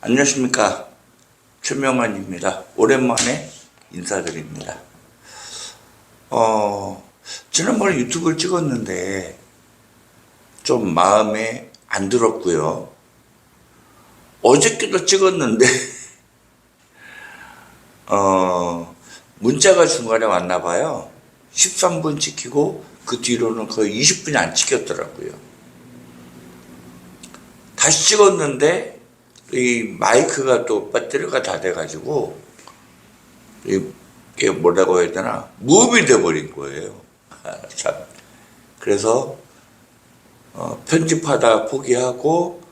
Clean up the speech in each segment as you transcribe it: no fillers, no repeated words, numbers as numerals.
안녕하십니까. 최명환입니다. 오랜만에 인사드립니다. 지난번에 유튜브를 찍었는데 좀 마음에 안 들었고요. 어저께도 찍었는데 문자가 중간에 왔나 봐요. 13분 찍히고 그 뒤로는 거의 20분이 안 찍혔더라고요. 다시 찍었는데 이 마이크가 또 배터리가 다 돼가지고 이게 뭐라고 해야 되나 무음이 돼버린 거예요. 참. 그래서 편집하다가 포기하고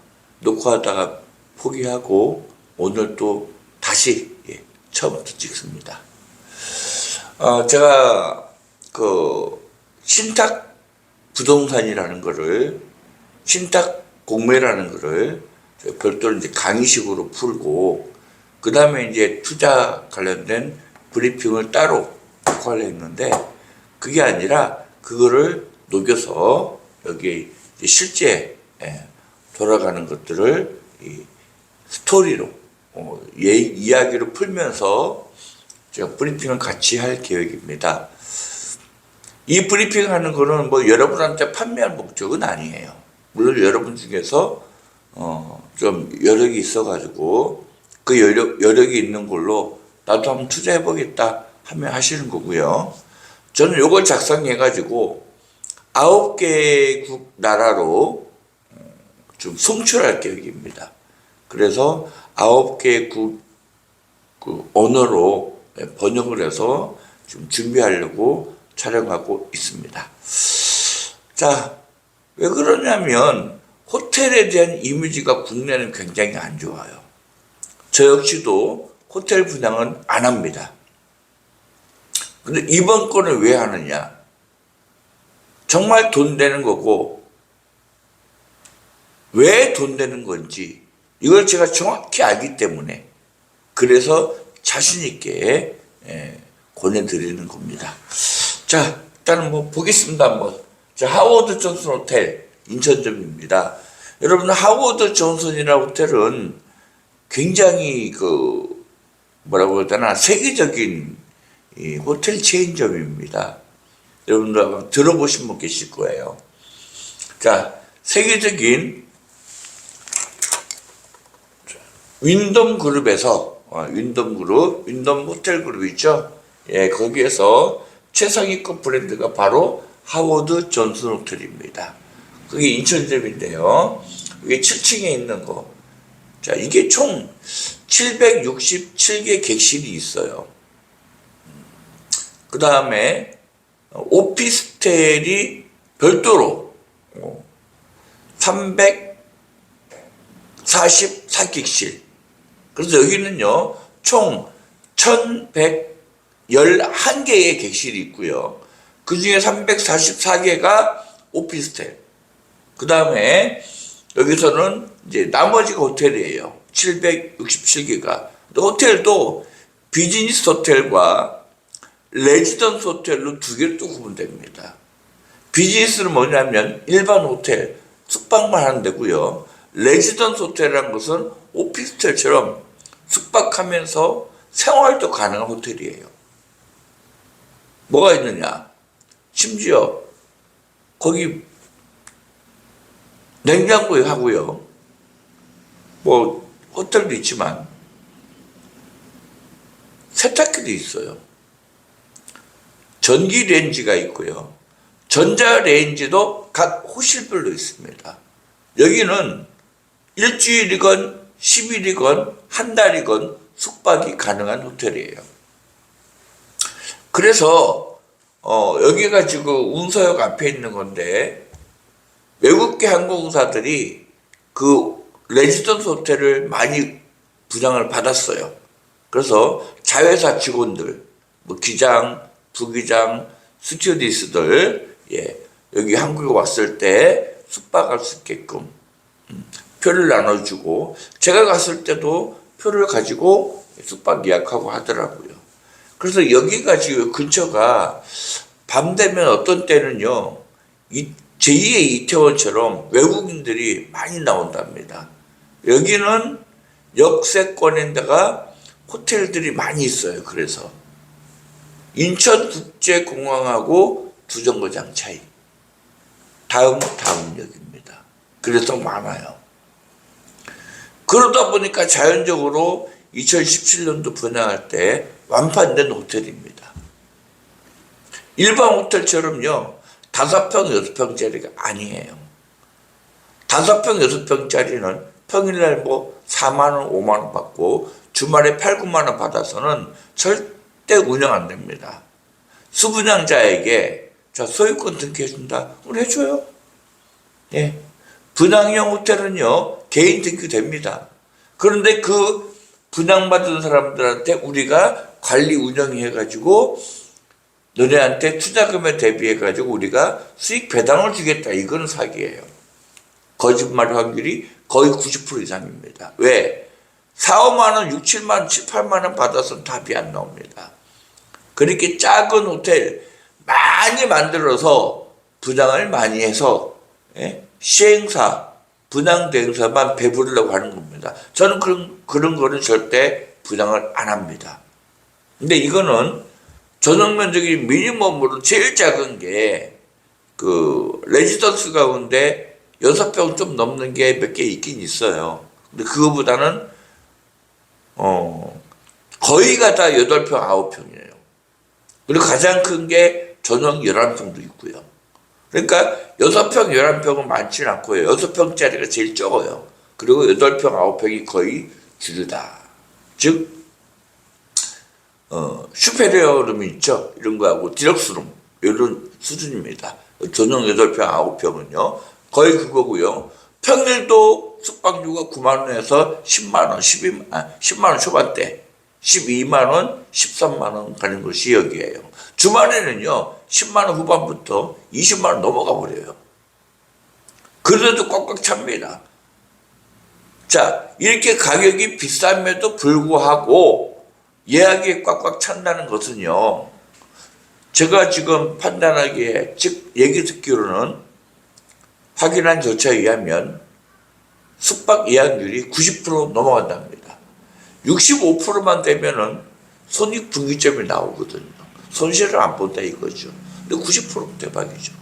녹화하다가 포기하고 오늘 또 다시 처음부터 찍습니다. 제가 그 신탁 부동산이라는 거를 신탁 공매라는 거를 별도로 이제 강의식으로 풀고 그 다음에 이제 투자 관련된 브리핑을 따로 녹화를 했는데 그게 아니라 그거를 녹여서 여기 실제 돌아가는 것들을 이 스토리로 이야기로 풀면서 제가 브리핑을 같이 할 계획입니다. 이 브리핑 하는 거는 뭐 여러분한테 판매할 목적은 아니에요. 물론 여러분 중에서 좀 여력이 있어가지고 그 여력이 있는 걸로 나도 한번 투자해보겠다 하면 하시는 거고요. 저는 요걸 작성해가지고 9개국 나라로 좀 송출할 계획입니다. 그래서 9개국 그 언어로 번역을 해서 좀 준비하려고 촬영하고 있습니다. 자, 왜 그러냐면 호텔에 대한 이미지가 국내는 굉장히 안 좋아요. 저 역시도 호텔 분양은 안 합니다. 근데 이번 건을 왜 하느냐? 정말 돈 되는 거고 왜 돈 되는 건지 이걸 제가 정확히 알기 때문에 그래서 자신 있게 권해드리는 겁니다. 자, 일단은 뭐 보겠습니다. 한번. 자, 하워드 존슨 호텔 인천점입니다. 여러분 하워드 존슨이라는 호텔은 굉장히 그 뭐라고 해야 되나 세계적인 이 호텔 체인점입니다. 여러분들 아마 들어보신 분 계실 거예요. 자, 세계적인 윈덤 그룹에서 윈덤 호텔 그룹 있죠? 예, 거기에서 최상위급 브랜드가 바로 하워드 존슨 호텔입니다. 그게 인천점인데요. 이게 7층에 있는 거. 자, 이게 총 767개 객실이 있어요. 그 다음에 오피스텔이 별도로 344객실. 그래서 여기는요, 총 1111개의 객실이 있고요. 그 중에 344개가 오피스텔. 그 다음에 여기서는 이제 나머지가 호텔이에요. 767개가. 호텔도 비즈니스 호텔과 레지던스 호텔로 두 개로 또 구분됩니다. 비즈니스는 뭐냐면 일반 호텔, 숙박만 하는 데고요. 레지던스 호텔이라는 것은 오피스텔처럼 숙박하면서 생활도 가능한 호텔이에요. 뭐가 있느냐? 심지어 거기 냉장고에 하고요. 뭐 호텔도 있지만 세탁기도 있어요. 전기 레인지가 있고요. 전자 레인지도 각 호실별로 있습니다. 여기는 일주일이건 10일이건 한 달이건 숙박이 가능한 호텔이에요. 그래서 여기가 지금 운서역 앞에 있는 건데 외국계 항공사들이 그 레지던스 호텔을 많이 분양을 받았어요. 그래서 자회사 직원들, 뭐 기장, 부기장, 스튜어디스들 여기 한국에 왔을 때 숙박할 수 있게끔 표를 나눠주고 제가 갔을 때도 표를 가지고 숙박 예약하고 하더라고요. 그래서 여기가 지금 근처가 밤 되면 어떤 때는요 제2의 이태원처럼 외국인들이 많이 나온답니다. 여기는 역세권에다가 호텔들이 많이 있어요. 그래서 인천국제공항하고 두 정거장 차이. 다음 역입니다. 그래서 많아요. 그러다 보니까 자연적으로 2017년도 분양할 때 완판된 호텔입니다. 일반 호텔처럼요, 5평, 6평짜리가 아니에요. 5평, 6평짜리는 평일날 뭐 4만원, 5만원 받고 주말에 8, 9만원 받아서는 절대 운영 안 됩니다. 수분양자에게 자, 소유권 등기해준다. 그럼 해줘요. 예. 분양형 호텔은요, 개인 등기됩니다. 그런데 그 분양받은 사람들한테 우리가 관리 운영해가지고 너네한테 투자금에 대비해가지고 우리가 수익 배당을 주겠다. 이거는 사기예요. 거짓말 확률이 거의 90% 이상입니다. 왜? 4, 5만원, 6, 7만원, 7, 8만원 받아서 답이 안 나옵니다. 그렇게 작은 호텔 많이 만들어서 분양을 많이 해서 시행사, 분양대행사만 배부르려고 하는 겁니다. 저는 그런 거는 절대 분양을 안 합니다. 근데 이거는 전용 면적이 미니멈으로 제일 작은 게 그 레지던스 가운데 6평 좀 넘는 게 몇 개 있긴 있어요. 근데 그거보다는 거의가 다 8평, 9평이에요. 그리고 가장 큰 게 전용 11평도 있고요. 그러니까 6평, 11평은 많지는 않고요. 6평짜리가 제일 적어요. 그리고 8평, 9평이 거의 주류다. 즉 슈페리어룸이 있죠. 이런 거하고 디럭스룸 이런 수준입니다. 전용 8평, 9평은요. 거의 그거고요. 평일도 숙박료가 9만원에서 10만원, 10만원 초반대, 12만원, 13만원 가는 것이 여기에요. 주말에는요, 10만원 후반부터 20만원 넘어가 버려요. 그래도 꽉꽉 찹니다. 자, 이렇게 가격이 비쌈에도 불구하고 예약이 꽉꽉 찬다는 것은요, 제가 지금 판단하기에, 즉, 얘기 듣기로는 확인한 조차에 의하면 숙박 예약률이 90% 넘어간답니다. 65%만 되면은 손익분기점이 나오거든요. 손실을 안 본다 이거죠. 근데 90%면 대박이죠.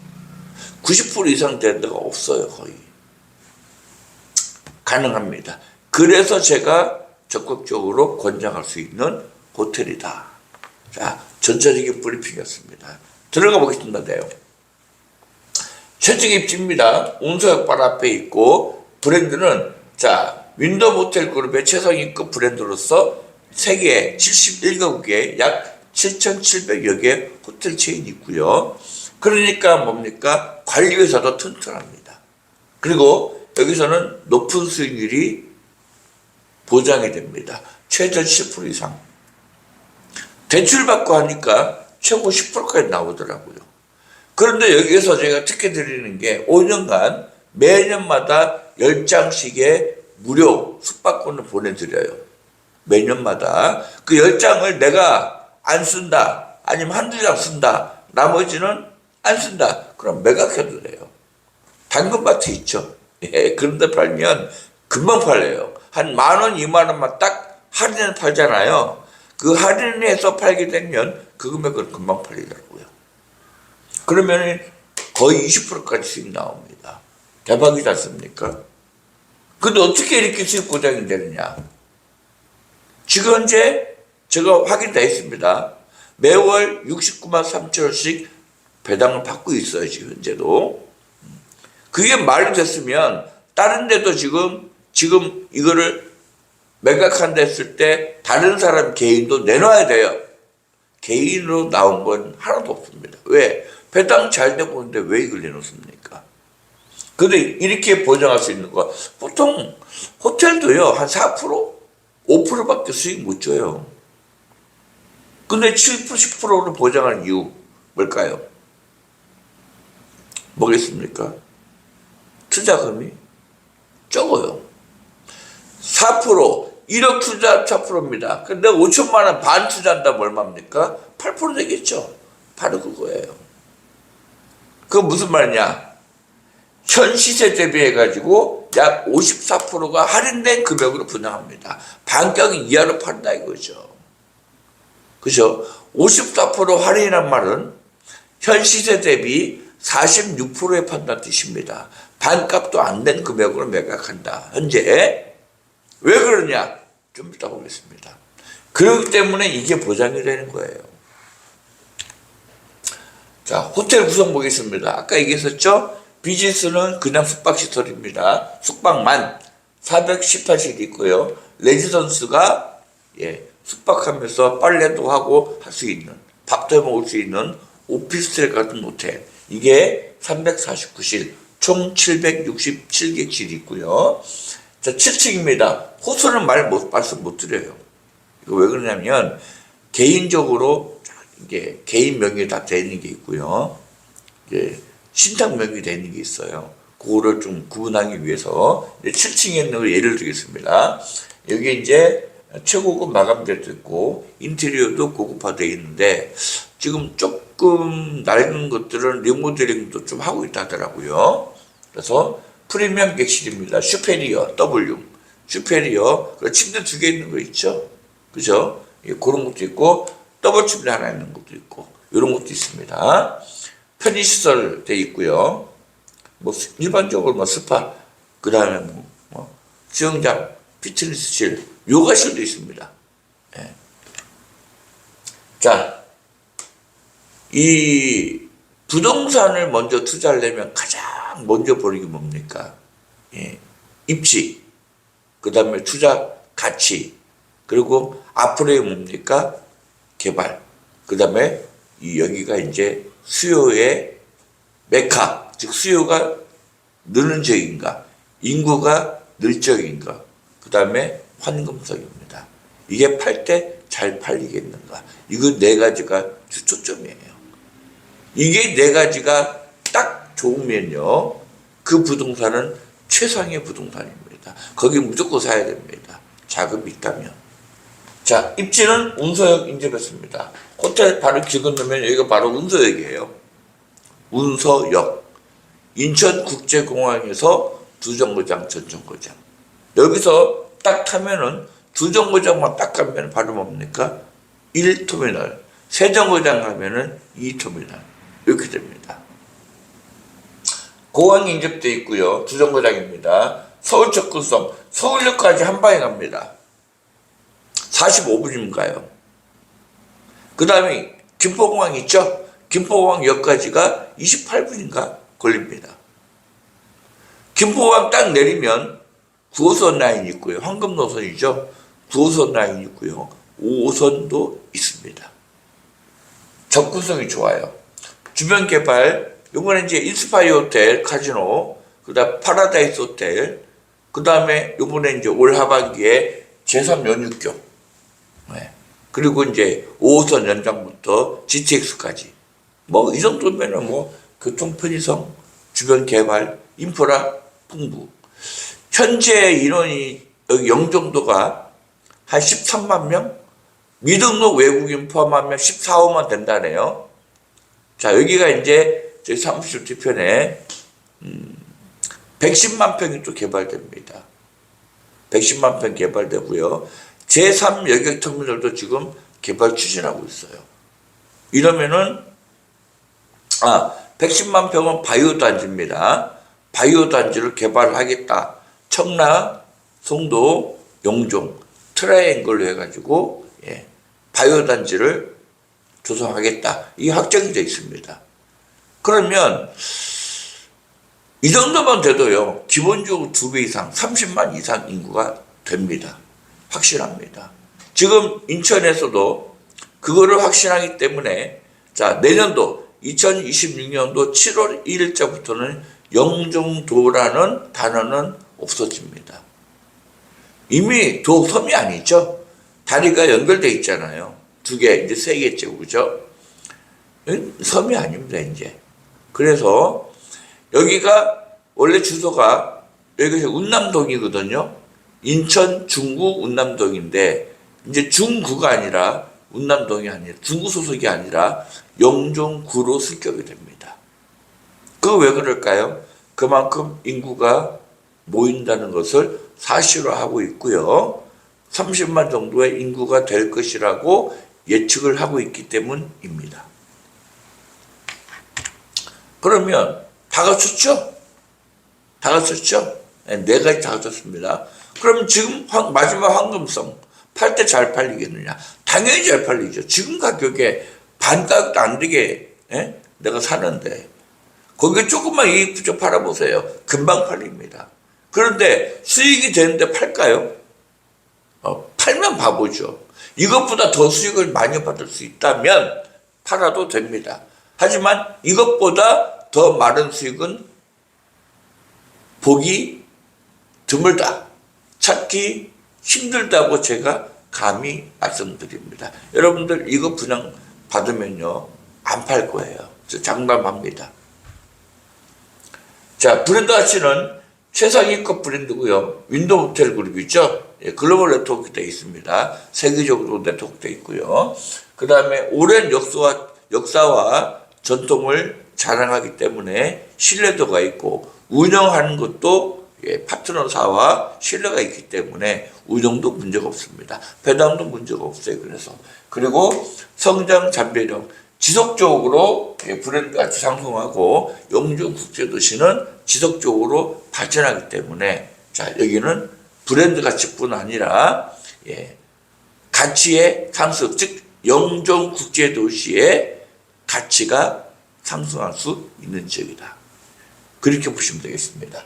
90% 이상 되는 데가 없어요, 거의. 가능합니다. 그래서 제가 적극적으로 권장할 수 있는 호텔이다. 자, 전체적인 브리핑이었습니다. 들어가 보겠습니다. 내용. 최적 입지입니다. 운서역 바로 앞에 있고 브랜드는 자 윈더 모텔 그룹의 최상위급 브랜드로서 세계 71개국에 약 7,700여 개 호텔 체인이 있고요. 그러니까 뭡니까? 관리회사도 튼튼합니다. 그리고 여기서는 높은 수익률이 보장이 됩니다. 최저 7% 이상. 대출받고 하니까 최고 10%까지 나오더라고요. 그런데 여기에서 제가 특혜 드리는 게 5년간 매년마다 10장씩의 무료 숙박권을 보내드려요. 매년마다. 그 10장을 내가 안 쓴다. 아니면 한두 장 쓴다. 나머지는 안 쓴다. 그럼 매각해도 돼요. 당근마트 있죠. 예, 그런데 팔면 금방 팔려요. 한 10,000원, 20,000원만 딱 할인해서 팔잖아요. 그 할인해서 팔게 되면 그 금액은 금방 팔리더라고요. 그러면 거의 20%까지 수익 나옵니다. 대박이지 않습니까? 근데 어떻게 이렇게 수익 보장이 되느냐? 지금 현재 제가 확인 다 했습니다. 매월 69만 3천원씩 배당을 받고 있어요, 지금 현재도. 그게 말이 됐으면 다른 데도 지금 이거를 매각한다 했을 때 다른 사람 개인도 내놔야 돼요. 개인으로 나온 건 하나도 없습니다. 왜? 배당 잘 되고 있는데 왜 이걸 내놓습니까? 근데 이렇게 보장할 수 있는 거 보통 호텔도요 한 4%? 5%밖에 수익 못 줘요. 근데 7%, 10%를 보장하는 이유 뭘까요? 뭐겠습니까? 투자금이 적어요. 4%, 1억 투자 4%입니다. 근데 5천만 원 반 투자한다면 얼마입니까? 8% 되겠죠. 바로 그거예요. 그거 무슨 말이냐? 현 시세 대비해가지고 약 54%가 할인된 금액으로 분양합니다. 반격 이하로 판다 이거죠. 그죠? 54% 할인이란 말은 현 시세 대비 46%에 판다는 뜻입니다. 반값도 안 된 금액으로 매각한다. 현재. 왜 그러냐? 좀 이따 보겠습니다. 그렇기 때문에 이게 보장이 되는 거예요. 자, 호텔 구성 보겠습니다. 아까 얘기했었죠? 비즈니스는 그냥 숙박시설입니다. 숙박만 418실 있고요. 레지던스가 숙박하면서 빨래도 하고 할 수 있는, 밥도 해 먹을 수 있는 오피스텔 같은 호텔. 이게 349실, 총 767객실이 있고요. 자, 7층입니다. 호수는 말씀 못 드려요. 이거 왜 그러냐면, 개인적으로, 이게 개인 명의에 다 되는 게 있고요. 이게 신탁 명의 되는 게 있어요. 그거를 좀 구분하기 위해서 7층에 있는 걸 예를 들겠습니다. 여기 이제 최고급 마감재도 있고 인테리어도 고급화되어 있는데 지금 조금 낡은 것들은 리모델링도 좀 하고 있다 하더라고요. 그래서 프리미엄 객실입니다. 슈페리어 W 슈페리어 침대 2개 있는 거 있죠. 그죠? 그런 것도 있고 더블 침대 하나 있는 것도 있고 이런 것도 있습니다. 편의시설 돼 있고요. 뭐 일반적으로 스파, 그 다음에 수영장, 피트니스실, 요가실도 있습니다. 예. 자, 이 부동산을 먼저 투자하려면 가장 먼저 보는 게 뭡니까? 입지, 그 다음에 투자 가치, 그리고 앞으로의 뭡니까? 개발, 그 다음에 여기가 이제 수요의 메카, 즉 수요가 느는 지역인가, 인구가 늘 지역인가, 그 다음에 환금성입니다. 이게 팔 때 잘 팔리겠는가. 이거 네 가지가 초점이에요. 이게 네 가지가 딱 좋으면요, 그 부동산은 최상의 부동산입니다. 거기 무조건 사야 됩니다. 자금이 있다면. 자, 입지는 운서역 인접했습니다. 호텔 바로 길 건너면 여기가 바로 운서역이에요. 운서역. 인천국제공항에서 두정거장, 전정거장. 여기서 딱 타면은 두정거장만 딱 가면 바로 뭡니까? 1터미널. 세정거장 가면은 2터미널. 이렇게 됩니다. 공항이 인접되어 있고요. 두정거장입니다. 서울 접근성. 서울역까지 한 방에 갑니다. 45분이면 가요. 그 다음에 김포공항 있죠? 김포공항역까지가 28분인가 걸립니다. 김포공항 딱 내리면 9호선 라인이 있고요. 황금 노선이죠. 9호선 라인이 있고요. 5호선도 있습니다. 접근성이 좋아요. 주변 개발, 요번에 이제 인스파이어 호텔, 카지노, 그 다음 파라다이스 호텔, 그 다음에 요번에 이제 올 하반기에 제3 연육교, 그리고 이제 5호선 연장부터 GTX까지. 뭐 이 정도면은 교통 편의성, 주변 개발, 인프라 풍부. 현재 인원이 여기 영종도가 한 13만 명? 미등록 외국인 포함하면 14, 5만 된다네요. 자, 여기가 이제 저희 사무실 뒤편에 110만 평이 또 개발됩니다. 110만 평 개발되고요. 제3 여객터미널도 지금 개발 추진하고 있어요. 이러면은 110만 평은 바이오 단지입니다. 바이오 단지를 개발하겠다. 청라, 송도, 용종, 트라이앵글로 해가지고 바이오 단지를 조성하겠다. 이게 확정이 되어 있습니다. 그러면 이 정도만 돼도요, 기본적으로 2배 이상, 30만 이상 인구가 됩니다. 확실합니다. 지금 인천에서도 그거를 확신하기 때문에, 자, 내년도 2026년도 7월 1일자부터는 영종도라는 단어는 없어집니다. 이미 도섬이 아니죠. 다리가 연결되어 있잖아요. 2개, 이제 3개째, 그죠? 섬이 아닙니다, 이제. 그래서 여기가 원래 주소가 여기가 운남동이거든요. 인천 중구 운남동인데 이제 중구가 아니라 운남동이 아니라 중구 소속이 아니라 영종구로 승격이 됩니다. 그거 왜 그럴까요? 그만큼 인구가 모인다는 것을 사실화하고 있고요. 30만 정도의 인구가 될 것이라고 예측을 하고 있기 때문입니다. 그러면 다 갖췄죠? 다 갖췄죠? 네 가지 다 갖췄습니다. 그럼 지금 마지막 황금성 팔 때 잘 팔리겠느냐? 당연히 잘 팔리죠. 지금 가격에 반가격도 안 되게 내가 사는데 거기에 조금만 이익 부족 팔아보세요. 금방 팔립니다. 그런데 수익이 되는데 팔까요? 팔면 바보죠. 이것보다 더 수익을 많이 받을 수 있다면 팔아도 됩니다. 하지만 이것보다 더 많은 수익은 보기 드물다. 찾기 힘들다고 제가 감히 말씀드립니다. 여러분들 이거 분양 받으면요 안 팔 거예요. 저 장담합니다. 자, 브랜드 가치는 최상위급 브랜드고요. 윈도우 호텔 그룹이죠. 예, 글로벌 네트워크 되어 있습니다. 세계적으로 네트워크 되어 있고요. 그 다음에 오랜 역사와 전통을 자랑하기 때문에 신뢰도가 있고 운영하는 것도 파트너사와 신뢰가 있기 때문에 운영도 문제가 없습니다. 배당도 문제가 없어요. 그리고 성장 잠재력 지속적으로 브랜드 가치 상승하고 영주 국제도시는 지속적으로 발전하기 때문에 자 여기는 브랜드 가치뿐 아니라 가치의 상승 즉 영종 국제도시의 가치가 상승할 수 있는 지역이다. 그렇게 보시면 되겠습니다.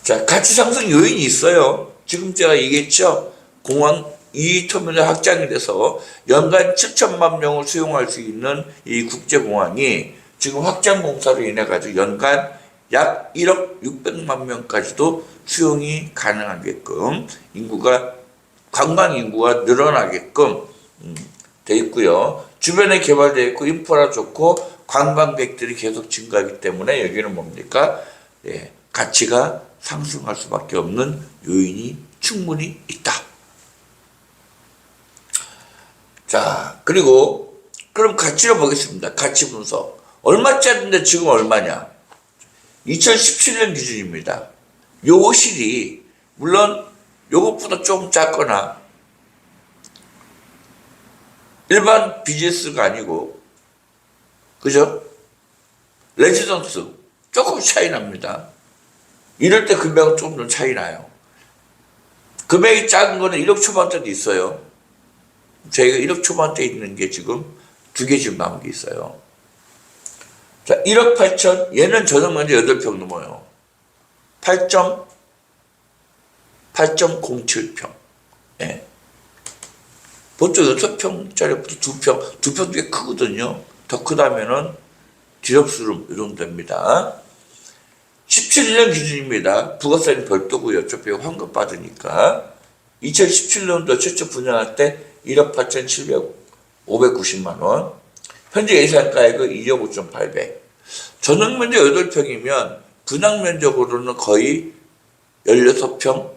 자, 가치 상승 요인이 있어요. 지금 제가 얘기했죠. 공항 2터미널 확장이 돼서 연간 7천만 명을 수용할 수 있는 이 국제공항이 지금 확장 공사로 인해 가지고 연간 약 1억 600만 명까지도 수용이 가능하게끔 관광 인구가 늘어나게끔 돼 있고요. 주변에 개발되어 있고 인프라 좋고 관광객들이 계속 증가하기 때문에 여기는 뭡니까? 가치가 상승할 수밖에 없는 요인이 충분히 있다. 자, 그리고 그럼 가치를 보겠습니다. 가치 분석. 얼마짜리인데 지금 얼마냐? 2017년 기준입니다. 요거 실이 물론 요것보다 조금 작거나 일반 비즈니스가 아니고 그죠? 레지던스 조금 차이 납니다. 이럴 때 금액은 조금 더 차이 나요. 금액이 작은 거는 1억 초반대도 있어요. 저희가 1억 초반대 있는 게 지금 2개 지금 남은 게 있어요. 자, 1억 8천, 얘는 저녁면적 8평 넘어요. 8.07평. 예. 보통 6평짜리부터 2평 꽤 크거든요. 더 크다면은 디럭스룸 이 정도 됩니다. 17년 기준입니다. 부가세는 별도고요. 어차피 환급 받으니까. 2017년도 최초 분양할 때 1억 8,590만 원. 현재 예상가액은 2억 5,800. 전용 면적 8평이면 분양 면적으로는 거의 16평,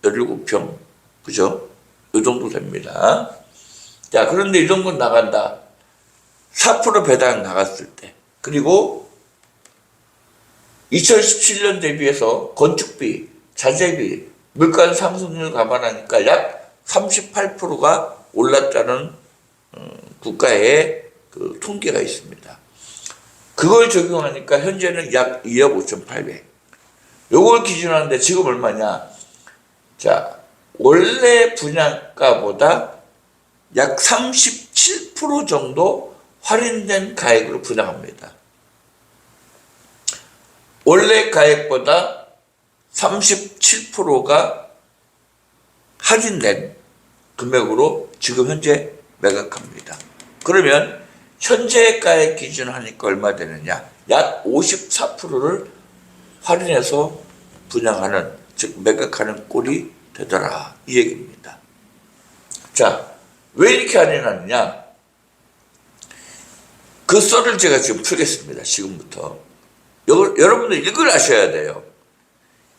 17평. 그죠? 이 정도 됩니다. 자, 그런데 이 정도 나간다. 4% 배당 나갔을 때. 그리고 2017년 대비해서 건축비, 자재비, 물가 상승률 감안하니까 약 38%가 올랐다는 국가의 그 통계가 있습니다. 그걸 적용하니까 현재는 약 2억 5,800. 요걸 기준하는데 지금 얼마냐? 자, 원래 분양가보다 약 37% 정도 할인된 가액으로 분양합니다. 원래 가액보다 37%가 할인된 금액으로 지금 현재 매각합니다. 그러면 현재 가액 기준 하니까 얼마 되느냐? 약 54%를 할인해서 분양하는, 즉 매각하는 꼴이 되더라. 이 얘기입니다. 자, 왜 이렇게 할인하느냐? 그 썰을 제가 지금 풀겠습니다. 지금부터. 여러분들 이걸 아셔야 돼요.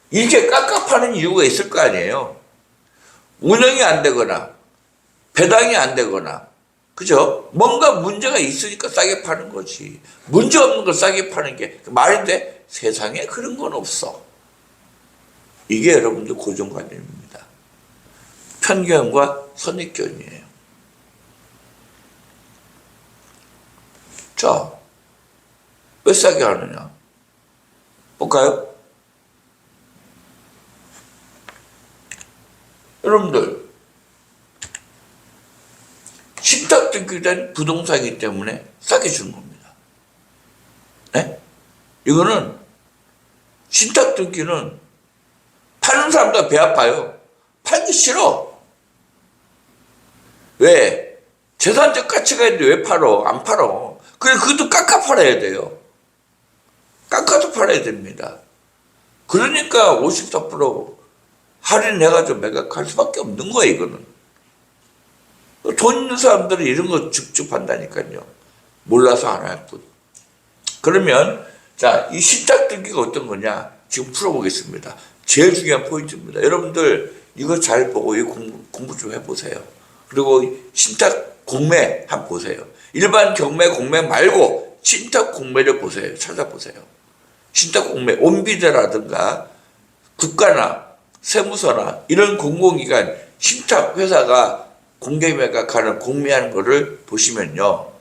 이렇게 깝깝하는 이유가 있을 거 아니에요. 운영이 안 되거나 배당이 안 되거나 그죠? 뭔가 문제가 있으니까 싸게 파는 거지. 문제 없는 걸 싸게 파는 게 말인데 세상에 그런 건 없어. 이게 여러분들 고정관념입니다. 편견과 선입견이에요. 자, 왜 싸게 하느냐? 볼까요? 여러분들, 신탁 등기된 부동산이기 때문에 싸게 주는 겁니다. 네? 이거는 신탁 등기는 파는 사람도 배 아파요. 팔기 싫어. 왜? 재산적 가치가 있는데 왜 팔어? 안 팔어. 그래, 그것도 깎아 팔아야 돼요. 깎아도 팔아야 됩니다. 그러니까 54% 할인해가지고 매각할 수밖에 없는 거예요, 이거는. 돈 있는 사람들은 이런 거 쭉쭉 한다니까요. 몰라서 안 할 뿐. 그러면, 자, 이 신탁 등기가 어떤 거냐? 지금 풀어보겠습니다. 제일 중요한 포인트입니다. 여러분들, 이거 잘 보고 이 공부 좀 해보세요. 그리고 신탁 공매 한번 보세요. 일반 경매, 공매 말고 신탁 공매를 보세요. 찾아보세요. 신탁 공매, 온비대라든가 국가나 세무서나 이런 공공기관 신탁 회사가 공개 매각하는 공매하는 거를 보시면요.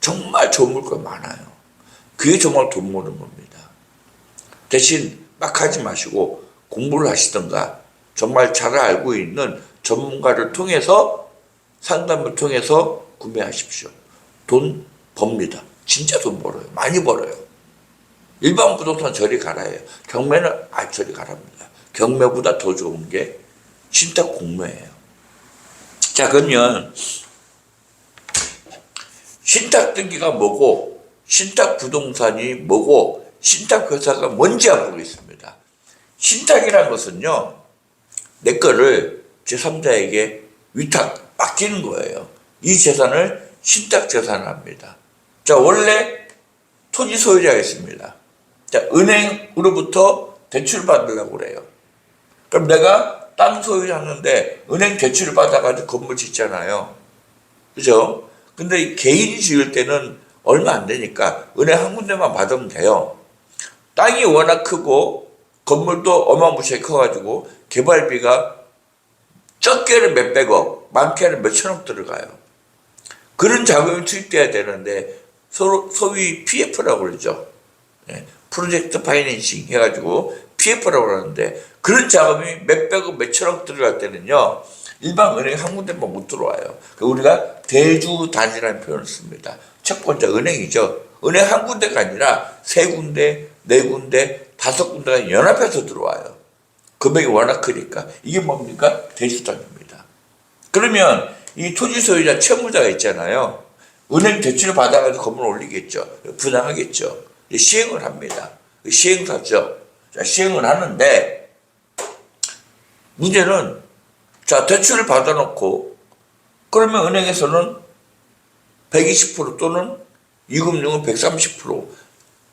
정말 좋은 물건 많아요. 그게 정말 돈 모는 겁니다. 대신 막 하지 마시고 공부를 하시던가 정말 잘 알고 있는 전문가를 통해서 상담을 통해서 구매하십시오. 돈 법니다. 진짜 돈 벌어요. 많이 벌어요. 일반 부동산 저리 가라예요. 경매는 저리 가랍니다. 경매보다 더 좋은 게 신탁 공매예요. 자, 그러면 신탁 등기가 뭐고 신탁 부동산이 뭐고 신탁 회사가 뭔지 한번 보겠습니다. 신탁이라는 것은요. 내 거를 제3자에게 위탁 맡기는 거예요. 이 재산을 신탁 재산을 합니다. 자, 원래 토지 소유자가 있습니다. 자, 은행으로부터 대출을 받으려고 그래요. 그럼 내가 땅 소유자였는데 은행 대출을 받아가지고 건물 짓잖아요. 그죠? 근데 개인이 지을 때는 얼마 안 되니까 은행 한 군데만 받으면 돼요. 땅이 워낙 크고 건물도 어마무시하게 커가지고 개발비가 적게는 몇백억, 많게는 몇천억 들어가요. 그런 자금이 투입돼야 되는데 소위 PF라고 그러죠. 프로젝트 파이낸싱 해가지고 PF라고 그러는데 그런 자금이 몇백억, 몇천억 들어갈 때는요. 일반 은행 한 군데만 못 들어와요. 우리가 대주단이라는 표현을 씁니다. 채권자 은행이죠. 은행 한 군데가 아니라 세 군데, 네 군데, 다섯 군데가 연합해서 들어와요. 금액이 워낙 크니까. 이게 뭡니까? 대주단입니다. 그러면 이 토지 소유자 채무자가 있잖아요. 은행 대출을 받아가지고 건물 올리겠죠. 분양하겠죠. 시행을 합니다. 시행사죠. 자, 시행을 하는데 문제는 자, 대출을 받아놓고 그러면 은행에서는 120% 또는 이금융은 130%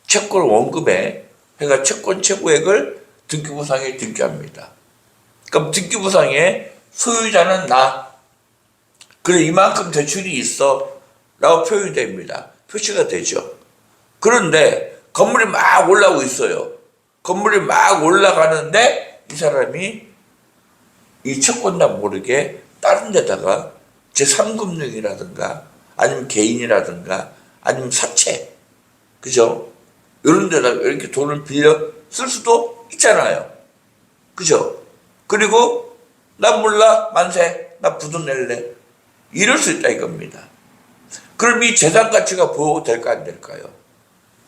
채권 원금에 그러니까 채권 최고액을 등기부상에 등기합니다. 그럼 등기부상에 소유자는 나. 그래 이만큼 대출이 있어 라고 표현이 됩니다. 표시가 되죠. 그런데 건물이 막 올라오고 있어요. 건물이 막 올라가는데 이 사람이 이 채권자 모르게 다른 데다가 제3금융이라든가 아니면 개인이라든가 아니면 사채 그죠? 이런 데다가 이렇게 돈을 빌려 쓸 수도 있잖아요. 그죠? 그리고 나 몰라 만세 나 부도 낼래 이럴 수 있다 이겁니다. 그럼 이 재산 가치가 보호될까 안 될까요?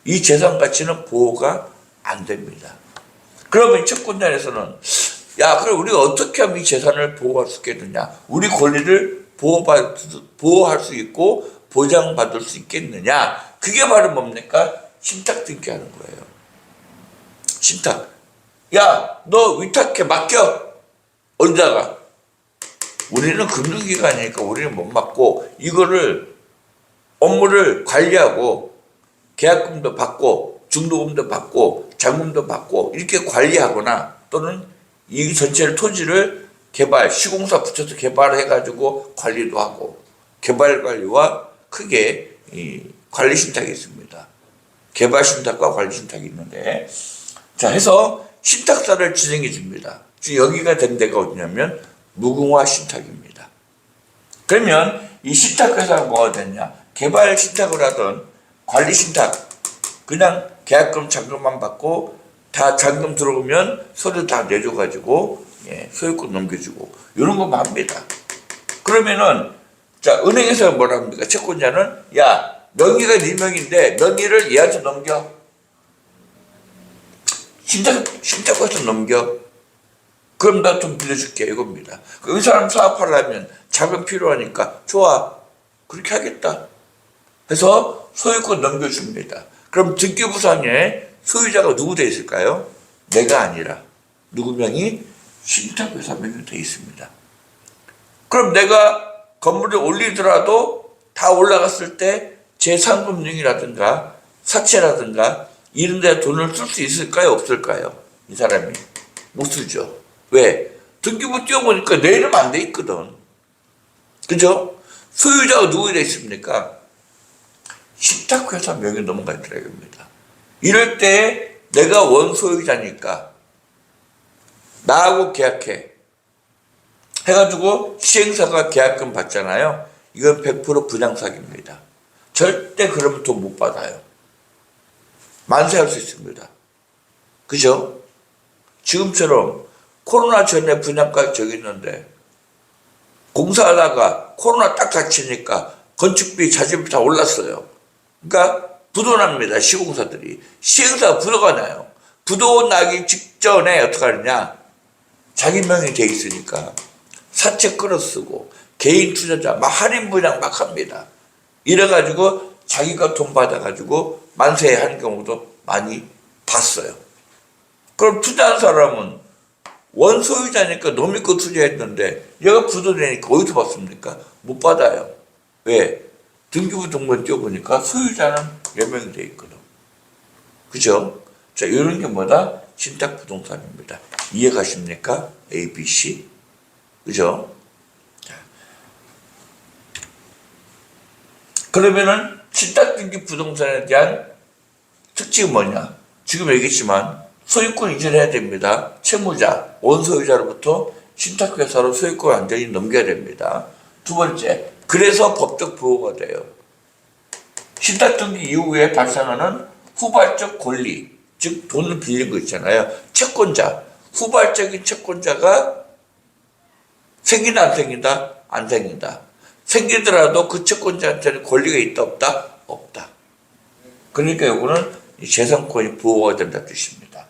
이 재산 가치는 보호가 안 됩니다. 그러면 채권자에서는 야, 그럼 우리가 어떻게 하면 이 재산을 보호할 수 있겠느냐? 우리 권리를 보호할 수 있고 보장받을 수 있겠느냐? 그게 바로 뭡니까? 신탁 등기하는 거예요. 신탁. 야, 너 위탁해 맡겨. 어디다가? 우리는 금융기관이니까 우리는 못 맡고 이거를 업무를 관리하고 계약금도 받고 중도금도 받고 잔금도 받고 이렇게 관리하거나 또는 이 전체를 토지를 시공사 붙여서 개발을 해가지고 관리도 하고 개발 관리와 크게 이 관리 신탁이 있습니다. 개발신탁과 관리신탁이 있는데, 자, 해서 신탁사를 진행해 줍니다. 지금 여기가 된 데가 어디냐면 무궁화 신탁입니다. 그러면 이 신탁회사가 뭐가 됐냐? 개발 신탁을 하던 관리 신탁, 그냥 계약금 잔금만 받고 다 잔금 들어오면 서류 다 내줘가지고 소유권 넘겨주고 이런 것만 합니다. 그러면은 자, 은행에서 뭐라 합니까? 채권자는 야, 명의가 네 명인데 명의를 얘한테 넘겨. 신탁해서 넘겨. 그럼 나 돈 빌려줄게 이겁니다. 그 사람 사업하려면 자금 필요하니까 좋아. 그렇게 하겠다. 해서 소유권 넘겨줍니다. 그럼 등기부상에 소유자가 누구 돼 있을까요? 내가 아니라 누구 명이? 신탁회사 명이 돼 있습니다. 그럼 내가 건물을 올리더라도 다 올라갔을 때 제3금융이라든가 사채라든가 이런 데 돈을 쓸 수 있을까요? 없을까요? 이 사람이 못 쓰죠. 왜? 등기부 띄워보니까 내 이름 안 돼 있거든. 그죠? 소유자가 누구 돼 있습니까? 신탁회사 명의 넘어가 있더라 이겁니다. 이럴 때 내가 원소유자니까 나하고 계약해. 해가지고 시행사가 계약금 받잖아요. 이건 100% 분양사기입니다. 절대 그러면 돈 못 받아요. 만세할 수 있습니다. 그죠? 지금처럼 코로나 전에 분양가 저기 있는데 공사하다가 코로나 딱 닥치니까 건축비, 자재비 다 올랐어요. 그러니까 부도납니다. 시공사들이. 시행사가 부도가 나요. 부도 나기 직전에 어떻게 하느냐. 자기 명이 돼 있으니까 사채 끌어쓰고 개인 투자자 막 할인 분양 막 합니다. 이래가지고 자기가 돈 받아가지고 만세하는 경우도 많이 봤어요. 그럼 투자한 사람은 원소유자니까 너 믿고 투자했는데 얘가 부도되니까 어디서 받습니까? 못 받아요. 왜? 등기부 등본 띄워보니까 소유자는 몇 명이 돼 있거든. 그죠? 자, 이런 게 뭐다? 신탁부동산입니다. 이해가십니까? A, B, C. 그죠? 그러면은 신탁등기부동산에 대한 특징이 뭐냐? 지금 얘기했지만 소유권 이전해야 됩니다. 채무자, 원소유자로부터 신탁회사로 소유권 완전히 넘겨야 됩니다. 두 번째, 그래서 법적 보호가 돼요. 신탁등기 이후에 발생하는 후발적 권리, 즉 돈을 빌린 거 있잖아요. 채권자, 후발적인 채권자가 생긴다 안 생긴다? 안 생긴다. 생기더라도 그 채권자한테는 권리가 있다 없다? 없다. 그러니까 이거는 재산권이 보호가 된다는 뜻입니다.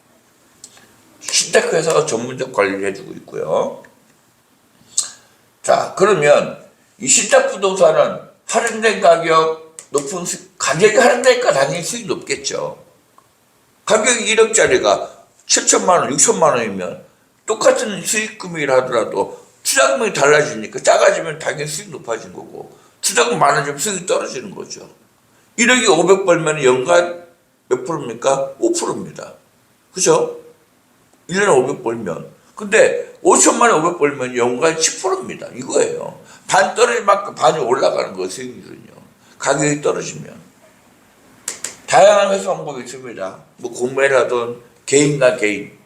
신탁회사가 전문적 관리를 해주고 있고요. 자, 그러면 이 신탁부동산은 할인된 가격, 높은 가격이 할인되니까 당연히 수익이 높겠죠. 가격이 1억짜리가 7천만 원, 6천만 원이면 똑같은 수익금이라 하더라도 투자금이 달라지니까 작아지면 당연히 수익이 높아진 거고 투자금 많아지면 수익이 떨어지는 거죠. 1억이 500 벌면 연간 몇 프로입니까? 5%입니다. 그죠? 1년에 500 벌면. 근데 5천만에 500 벌면 연간 10%입니다. 이거예요. 반 떨어질 만큼 반이 올라가는 거 수익률은요. 가격이 떨어지면. 다양한 회수 방법이 있습니다. 뭐 공매를 하든 개인과 개인,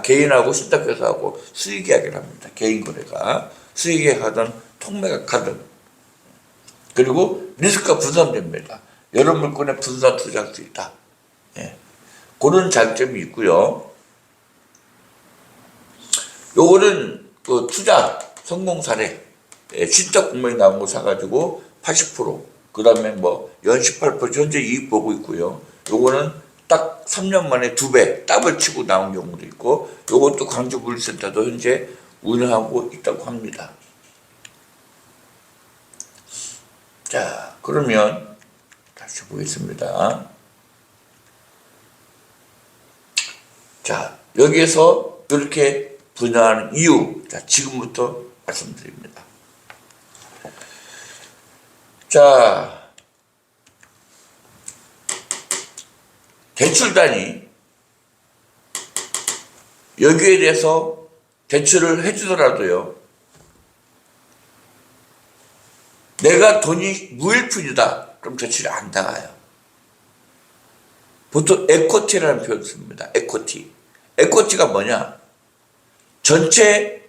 개인하고 신탁회사하고 수익계약을 합니다. 개인 거래가. 수익계약 하든 통매각 하든. 그리고 리스크가 분산됩니다. 여러 물건에 분산 투자할 수 있다. 예. 그런 장점이 있고요. 요거는 그 투자 성공 사례, 신탁 공매에 나온 거 사가지고 80%, 그 다음에 뭐 연시 8% 현재 이익 보고 있고요. 요거는 딱 3년 만에 2배 더블 치고 나온 경우도 있고, 요것도 광주물류센터도 현재 운영하고 있다고 합니다. 자, 그러면 다시 보겠습니다. 자, 여기에서 이렇게 분야하는 이유, 자, 지금부터 말씀드립니다. 자, 대출단이 여기에 대해서 대출을 해주더라도요, 내가 돈이 무일푼이다, 그럼 대출이 안 나가요. 보통 에코티라는 표현을 씁니다. 에코티. 에코티가 뭐냐? 전체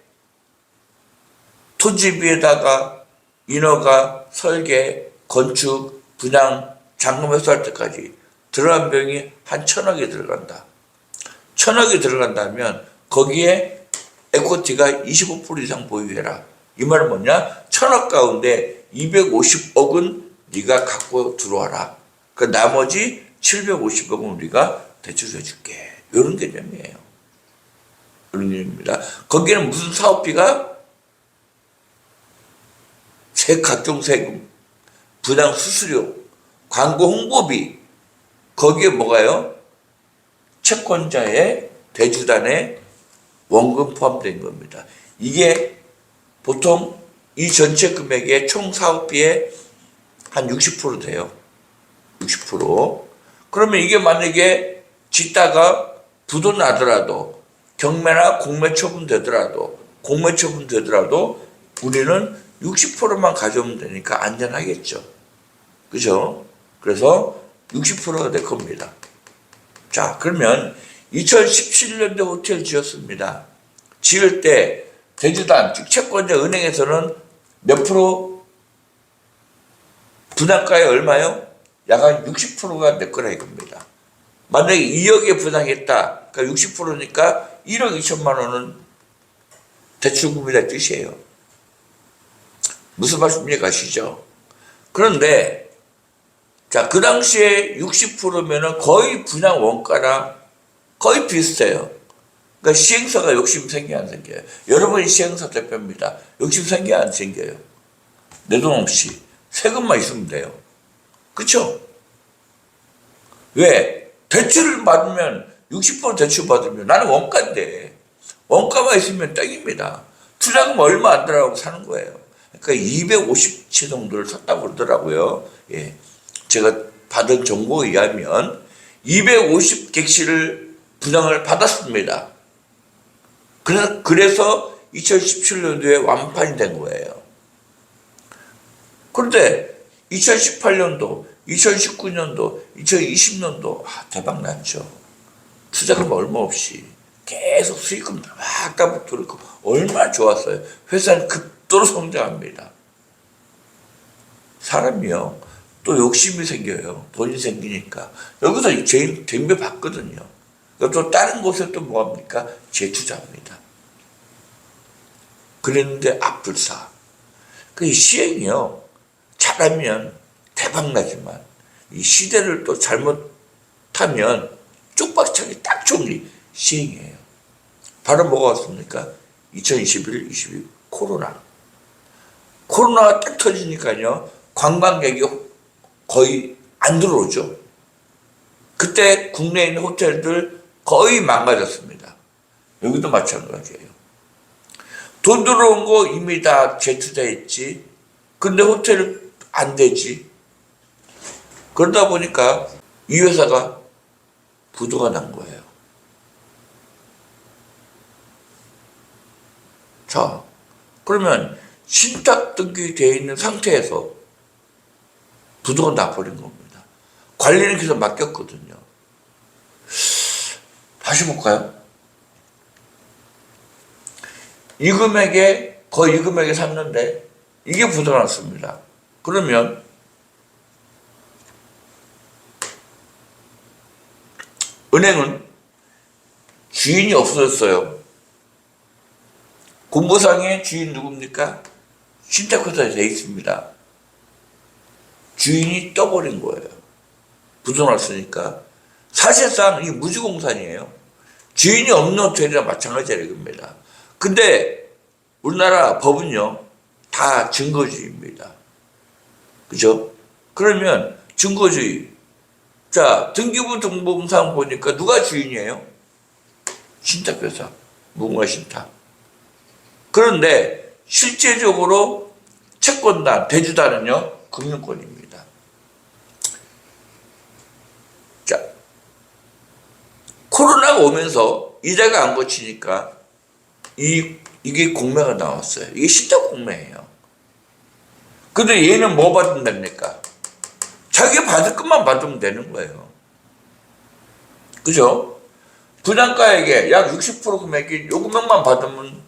토지비에다가 인허가, 설계, 건축, 분양, 잔금 회수할 때까지 들어간 비용이 한 1,000억이 들어간다. 1,000억이 들어간다면 거기에 에코티가 25% 이상 보유해라. 이 말은 뭐냐? 1,000억 가운데 250억은 네가 갖고 들어와라. 그 나머지 750억은 우리가 대출해 줄게. 이런 개념이에요. 이런 개념입니다. 거기는 무슨 사업비가? 각종 세금, 분양 수수료, 광고 홍보비, 거기에 뭐가요? 채권자의 대주단의 원금 포함된 겁니다. 이게 보통 이 전체 금액의 총 사업비의 한 60% 돼요. 60%. 그러면 이게 만약에 짓다가 부도 나더라도 경매나 공매 처분되더라도 우리는 60%만 가져오면 되니까 안전하겠죠. 그죠? 그래서 60%가 될 겁니다. 자, 그러면 2017년도에 호텔 지었습니다. 지을 때 대주단, 즉 채권자 은행에서는 몇 프로? 분양가에 얼마요? 약 한 60%가 내 거라 이겁니다. 만약에 2억에 분양했다. 그러니까 60%니까 1억 2천만 원은 대출금이라 뜻이에요. 무슨 말씀인지 가시죠? 그런데 자, 그 당시에 60%면은 거의 분양 원가랑 거의 비슷해요. 그러니까 시행사가 욕심 생겨 안 생겨요? 여러분이 시행사 대표입니다. 욕심 생겨 안 생겨요? 내 돈 없이 세금만 있으면 돼요. 그쵸? 왜? 대출을 받으면 60% 대출 받으면 나는 원가인데 원가만 있으면 땡입니다. 투자금 얼마 안 들어가고 사는 거예요. 그러니까 250채 정도를 샀다고 그러더라고요. 예. 제가 받은 정보에 의하면 250객실을 분양을 받았습니다. 그래서 2017년도에 완판이 된 거예요. 그런데 2018년도, 2019년도, 2020년도 대박 났죠. 투자금 얼마 없이 계속 수익금 막 따박 들고 얼마나 좋았어요. 회사는 급도로 성장합니다. 사람이요 또 욕심이 생겨요. 돈이 생기니까 여기서 제일 덤벼 봤거든요. 또 다른 곳에 또 뭐합니까? 재투자합니다. 그랬는데 악불사. 그 시행이요 잘하면 대박나지만 이 시대를 또 잘못하면 쪽박차기 딱 좋은 게 시행이에요. 바로 뭐가 왔습니까? 2021, 22 코로나가 딱 터지니까요 관광객이 거의 안 들어오죠. 그때 국내에 있는 호텔들 거의 망가졌습니다. 여기도 마찬가지예요. 돈 들어온 거 이미 다 재투자했지. 근데 호텔 안 되지. 그러다 보니까 이 회사가 부도가 난 거예요. 자, 그러면 신탁 등기되어 있는 상태에서 부도가 나버린 겁니다. 관리는 계속 맡겼거든요. 다시 볼까요? 이 금액에 거의 이 금액에 샀는데 이게 부도가 났습니다. 그러면 은행은 주인이 없어졌어요. 공보상의 주인 누굽니까? 신탁회사에 되어 있습니다. 주인이 떠버린 거예요. 부도 났으니까. 사실상 이 무주공산이에요. 주인이 없는 호텔이랑 마찬가지라 이겁니다. 근데 우리나라 법은요 다 증거주의입니다. 그죠? 그러면 증거주의. 자, 등기부 등본상 보니까 누가 주인이에요? 신탁회사, 무궁화 신탁. 그런데 실제적으로 채권단, 대주단은요 금융권입니다. 자, 코로나가 오면서 이자가 안 거치니까 이게 공매가 나왔어요. 이게 신탁 공매예요. 근데 얘는 뭐 받는답니까? 자기가 받을 것만 받으면 되는 거예요. 그죠? 분양가액의 약 60% 금액이 요 금액만 받으면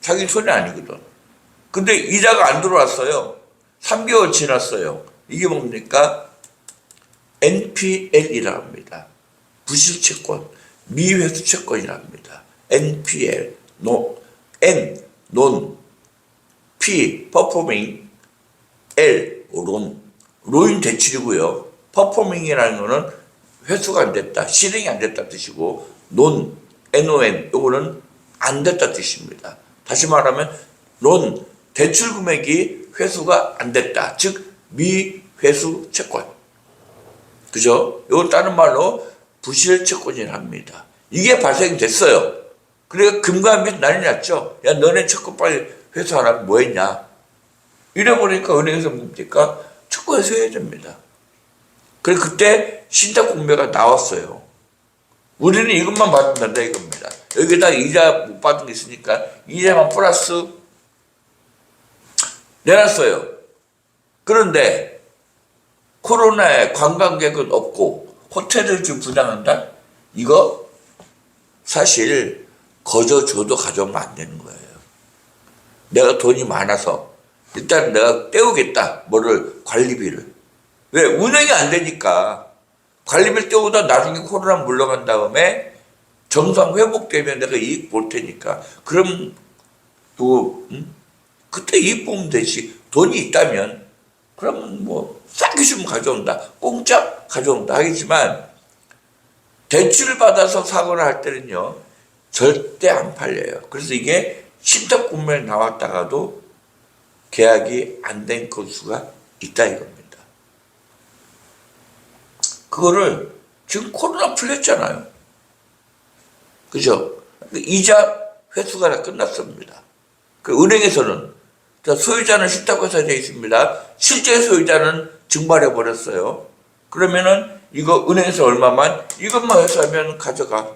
자기 손해 아니거든. 근데 이자가 안 들어왔어요. 3개월 지났어요. 이게 뭡니까? NPL이라 합니다. 부실채권, 미회수채권이라 합니다. NPL, N, non, P, performing, L, 론 대출이고요. performing이라는 거는 회수가 안 됐다, 실행이 안 됐다 뜻이고, non, 요거는 안 됐다 뜻입니다. 다시 말하면 론, 대출 금액이 회수가 안 됐다. 즉 미회수 채권. 그죠? 이건 다른 말로 부실 채권이라 합니다. 이게 발생됐어요. 그러니까 금감이 난리 났죠. 야, 너네 채권 빨리 회수하라고 뭐 했냐. 이래 보니까 은행에서 뭡니까? 채권 회수해야 됩니다. 그래 그때 신탁 공매가 나왔어요. 우리는 이것만 받으면 된다 이겁니다. 여기다 이자 못 받은 게 있으니까 이자만 플러스 내놨어요. 그런데 코로나에 관광객은 없고 호텔을 좀 분양한다? 이거 사실 거저 줘도 가져오면 안 되는 거예요. 내가 돈이 많아서 일단 내가 떼우겠다. 뭐를? 관리비를. 왜? 운영이 안 되니까. 관리비를 떼우다 나중에 코로나 물러간 다음에 정상 회복되면 내가 이익 볼 테니까. 그럼 또 그때 이익 보면 되지. 돈이 있다면 그러면 뭐 싸게 주면 가져온다. 공짜 가져온다 하겠지만 대출을 받아서 사거나 할 때는요. 절대 안 팔려요. 그래서 이게 신탁 공매에 나왔다가도 계약이 안 된 건수가 있다 이겁니다. 그거를 지금 코로나 풀렸잖아요. 그죠? 이자 회수가 다 끝났습니다. 그 은행에서는 소유자는 신탁회사에 되어 있습니다. 실제 소유자는 증발해 버렸어요. 그러면은 이거 은행에서 얼마만 이것만 회수하면 가져가.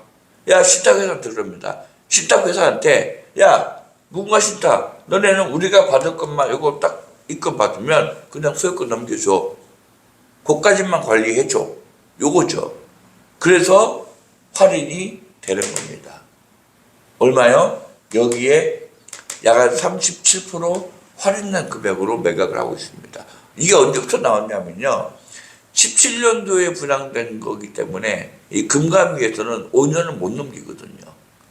야 신탁회사한테 그럽니다. 신탁회사한테 야 무궁화 신탁 너네는 우리가 받을 것만 이거 딱 입금 받으면 그냥 소유권 넘겨줘. 그까지만 관리해줘. 요거죠. 그래서 할인이 되는 겁니다. 얼마요? 여기에 약 한 37% 할인된 금액으로 매각을 하고 있습니다. 이게 언제부터 나왔냐면요. 17년도에 분양된 거기 때문에 이 금감위에서는 5년을 못 넘기거든요.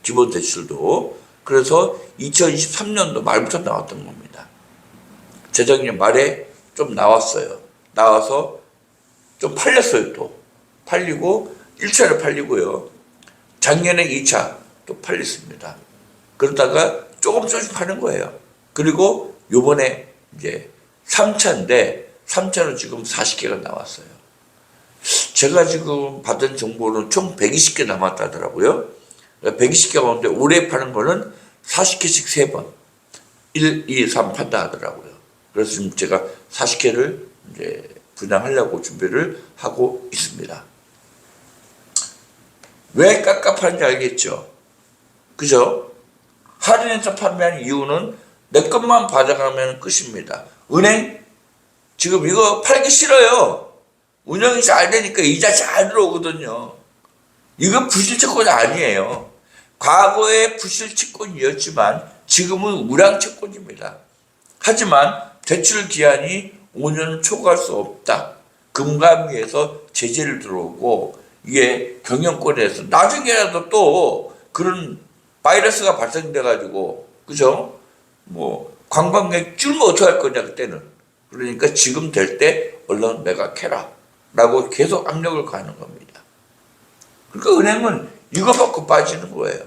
기본 대출도. 그래서 2023년도 말부터 나왔던 겁니다. 재작년 말에 좀 나왔어요. 나와서 좀 팔렸어요 또. 팔리고 1차를 팔리고요. 작년에 2차 또 팔렸습니다. 그러다가 조금씩 파는 거예요. 그리고 요번에 이제 3차인데 3차로 지금 40개가 나왔어요. 제가 지금 받은 정보는 총 120개 남았다더라고요. 120개 가운데 올해 파는 거는 40개씩 3번 1, 2, 3 판다 하더라고요. 그래서 지금 제가 40개를 이제 분양하려고 준비를 하고 있습니다. 왜 깝깝한지 알겠죠? 그죠? 할인해서 판매하는 이유는 내 것만 받아가면 끝입니다. 은행 지금 이거 팔기 싫어요. 운영이 잘 되니까 이자 잘 들어오거든요. 이건 부실채권이 아니에요. 과거에 부실채권이었지만 지금은 우량채권입니다. 하지만 대출 기한이 5년을 초과할 수 없다. 금감위에서 제재를 들어오고 이게 경영권에서 나중에라도 또 그런 바이러스가 발생돼가지고 그죠? 뭐 관광객 줄면 어떡할 거냐 그때는. 그러니까 지금 될 때 얼른 매각해라 라고 계속 압력을 가하는 겁니다. 그러니까 은행은 이거 받고 빠지는 거예요.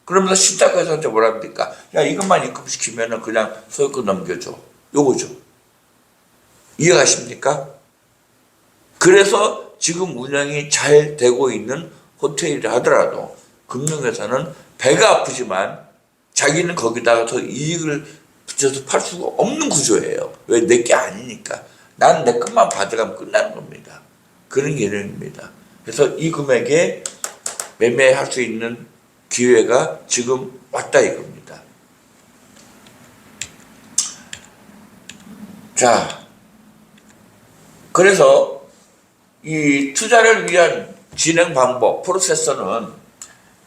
그러면서 신탁회사한테 뭐라 합니까? 야 이것만 입금시키면 그냥 소유권 넘겨줘. 요거죠. 이해가십니까? 그래서 지금 운영이 잘 되고 있는 호텔이라 하더라도 금융회사는 배가 아프지만 자기는 거기다가 더 이익을 붙여서 팔 수가 없는 구조예요. 왜? 내 게 아니니까. 난 내 것만 받아가면 끝나는 겁니다. 그런 개념입니다. 그래서 이 금액에 매매할 수 있는 기회가 지금 왔다 이겁니다. 자, 그래서 이 투자를 위한 진행 방법, 프로세서는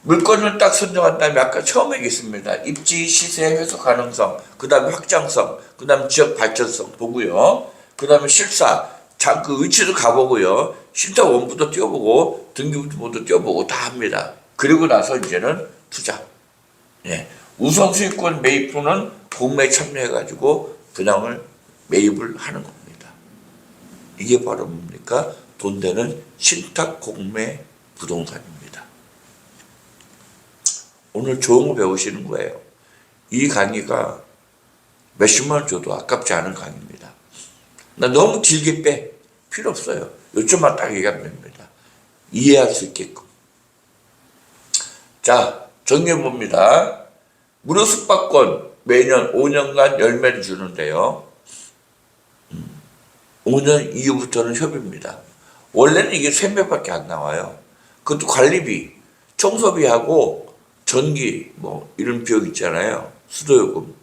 물건을 딱 선정한 다음에 아까 처음에 얘기했습니다. 입지, 시세, 회수 가능성, 그 다음에 확장성, 그 다음에 지역 발전성 보고요. 그 다음에 실사, 그 위치도 가보고요. 신탁 원부도 띄워보고 등기부도 띄워보고 다 합니다. 그리고 나서 이제는 투자. 예. 우선 수익권 매입부는 공매에 참여해가지고 분양을 매입을 하는 겁니다. 이게 바로 뭡니까? 돈 되는 신탁 공매 부동산입니다. 오늘 좋은 거 배우시는 거예요. 이 강의가 몇십만 원 줘도 아깝지 않은 강의입니다. 나 너무 길게 빼. 필요 없어요. 요점만 딱 얘기하면 됩니다. 이해할 수 있게끔. 자, 정리해봅니다. 무료 숙박권 매년 5년간 열매를 주는데요. 5년 이후부터는 협의입니다. 원래는 이게 3배밖에 안 나와요. 그것도 관리비, 청소비하고 전기 뭐 이런 비용 있잖아요. 수도요금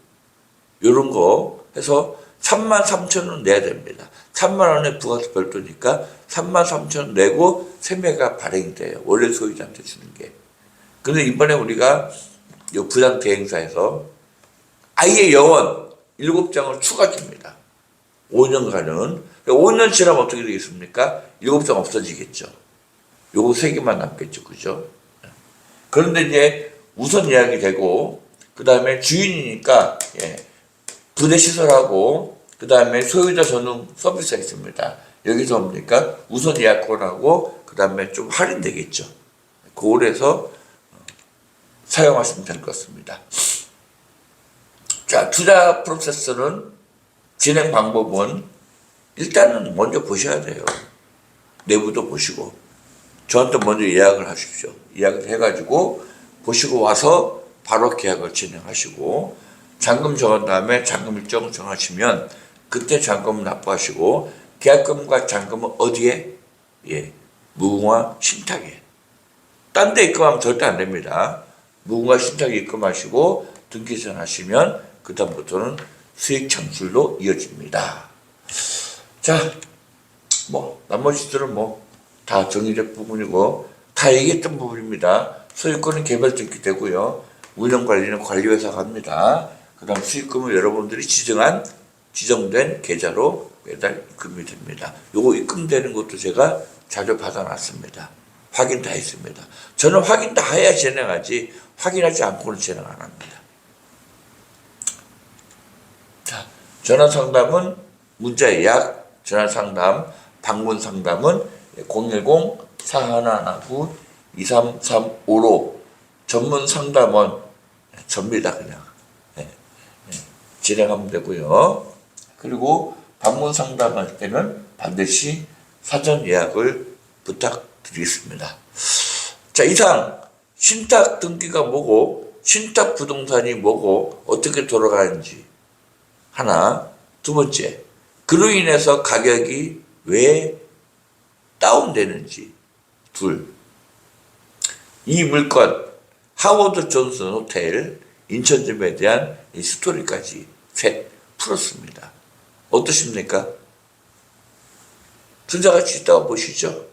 이런 거 해서 33,000원 내야 됩니다. 3만원에 부가세 별도니까 33,000원 내고 3배가 발행이 돼요. 원래 소유자한테 주는 게. 근데 이번에 우리가 이 부장 대행사에서 아예 영원 7장을 추가 줍니다. 5년간은. 5년 지나면 어떻게 되겠습니까? 7장 없어지겠죠. 요거 3개만 남겠죠. 그죠? 그런데 이제 우선 예약이 되고, 그 다음에 주인이니까, 예, 부대시설하고, 그 다음에 소유자 전용 서비스가 있습니다. 여기서 뭡니까? 우선 예약권하고, 그 다음에 좀 할인되겠죠. 그걸해서 사용하시면 될 것 같습니다. 자, 투자 프로세스는 진행 방법은 일단은 먼저 보셔야 돼요. 내부도 보시고 저한테 먼저 예약을 하십시오. 예약을 해가지고 보시고 와서 바로 계약을 진행하시고 잔금 정한 다음에 잔금 일정 정하시면 그때 잔금을 납부하시고 계약금과 잔금은 어디에? 예, 무궁화 신탁에. 딴 데 입금하면 절대 안 됩니다. 무궁화 신탁에 입금하시고 등기전 하시면 그 다음부터는 수익 창출로 이어집니다. 자, 뭐 나머지들은 뭐 다 정리된 부분이고 다 얘기했던 부분입니다. 소유권은 개별 등기 되고요. 운영관리는 관리회사가 합니다. 그 다음 수익금은 여러분들이 지정된 계좌로 매달 입금이 됩니다. 요거 입금되는 것도 제가 자료 받아놨습니다. 확인 다 했습니다. 저는 확인 다 해야 진행하지 확인하지 않고는 진행 안 합니다. 자, 전화상담은 문자 예약, 전화상담, 방문 상담은 010-4119-23355로 전문 상담원 접니다. 그냥 진행하면 되고요. 그리고 방문 상담할 때는 반드시 사전 예약을 부탁드리겠습니다. 자, 이상 신탁 등기가 뭐고 신탁 부동산이 뭐고 어떻게 돌아가는지 하나, 두 번째, 그로 인해서 가격이 왜 다운되는지 둘, 이 물건 하워드 존슨 호텔 인천점에 대한 이 스토리까지 셋 풀었습니다. 어떠십니까? 투자가치 있다고 보시죠?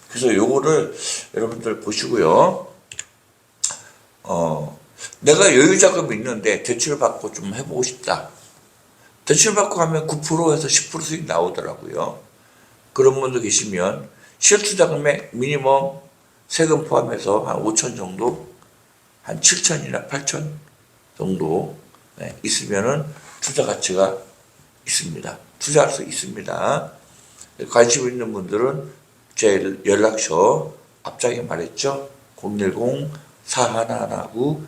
그래서 요거를 여러분들 보시고요. 내가 여유자금이 있는데 대출 받고 좀 해보고 싶다. 대출 받고 하면 9%에서 10% 수익 나오더라고요. 그런 분도 계시면 실투자금액 미니멈 세금 포함해서 한 5천 정도, 한 7천이나 8천 정도 있으면은 투자 가치가 있습니다. 투자할 수 있습니다. 관심 있는 분들은 제 연락처 앞장에 말했죠. 010-4119-2335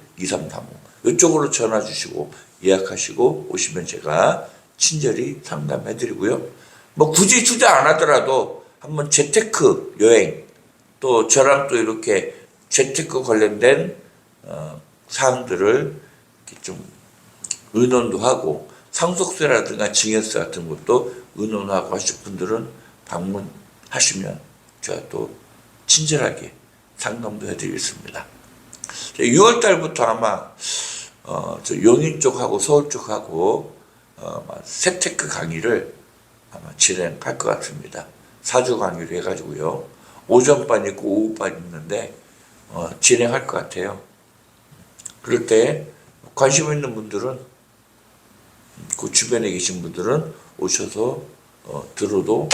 이쪽으로 전화 주시고 예약하시고 오시면 제가 친절히 상담해 드리고요. 뭐 굳이 투자 안 하더라도 한번 재테크 여행 또 저랑 또 이렇게 재테크 관련된 사항들을 이렇게 좀 의논도 하고 상속세라든가 증여세 같은 것도 의논하고 하실 분들은 방문하시면 제가 또 친절하게 상담도 해드리겠습니다. 6월 달부터 아마 저 용인 쪽하고 서울 쪽하고 세테크 강의를 아마 진행할 것 같습니다. 4주 강의를 해가지고요. 오전반 있고 오후반 있는데 진행할 것 같아요. 그럴 때 관심 있는 분들은 그 주변에 계신 분들은 오셔서 들어도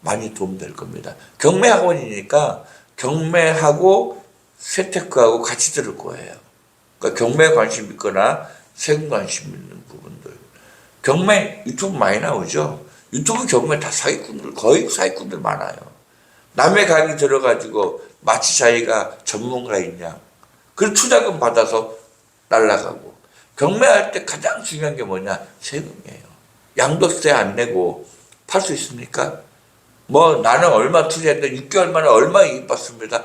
많이 도움될 겁니다. 경매학원이니까 경매하고 세테크하고 같이 들을 거예요. 그러니까 경매에 관심 있거나 세금 관심 있는 부분들. 경매 유튜브 많이 나오죠. 유튜브 경매 다 사기꾼들, 거의 사기꾼들 많아요. 남의 강의 들어가지고 마치 자기가 전문가이냐. 그리고 투자금 받아서 날라가고. 경매할 때 가장 중요한 게 뭐냐? 세금이에요. 양도세 안 내고 팔 수 있습니까? 뭐 나는 얼마 투자했는데 6개월 만에 얼마 이익 받습니다.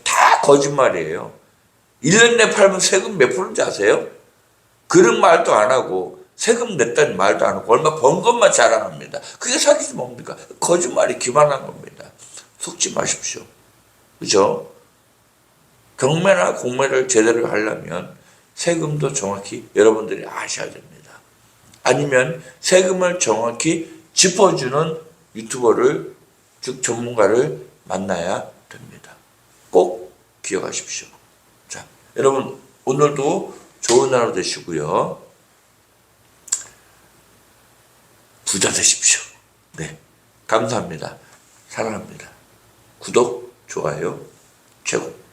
다 거짓말이에요. 1년 내 팔면 세금 몇 프로인지 아세요? 그런 말도 안 하고 세금 냈다는 말도 안 하고 얼마 번 것만 자랑합니다. 그게 사기지 뭡니까? 거짓말이 기반한 겁니다. 속지 마십시오. 그죠? 경매나 공매를 제대로 하려면 세금도 정확히 여러분들이 아셔야 됩니다. 아니면 세금을 정확히 짚어주는 유튜버를, 즉 전문가를 만나야 됩니다. 꼭 기억하십시오. 자, 여러분 오늘도 좋은 하루 되시고요. 부자 되십시오. 네, 감사합니다. 사랑합니다. 구독, 좋아요, 최고.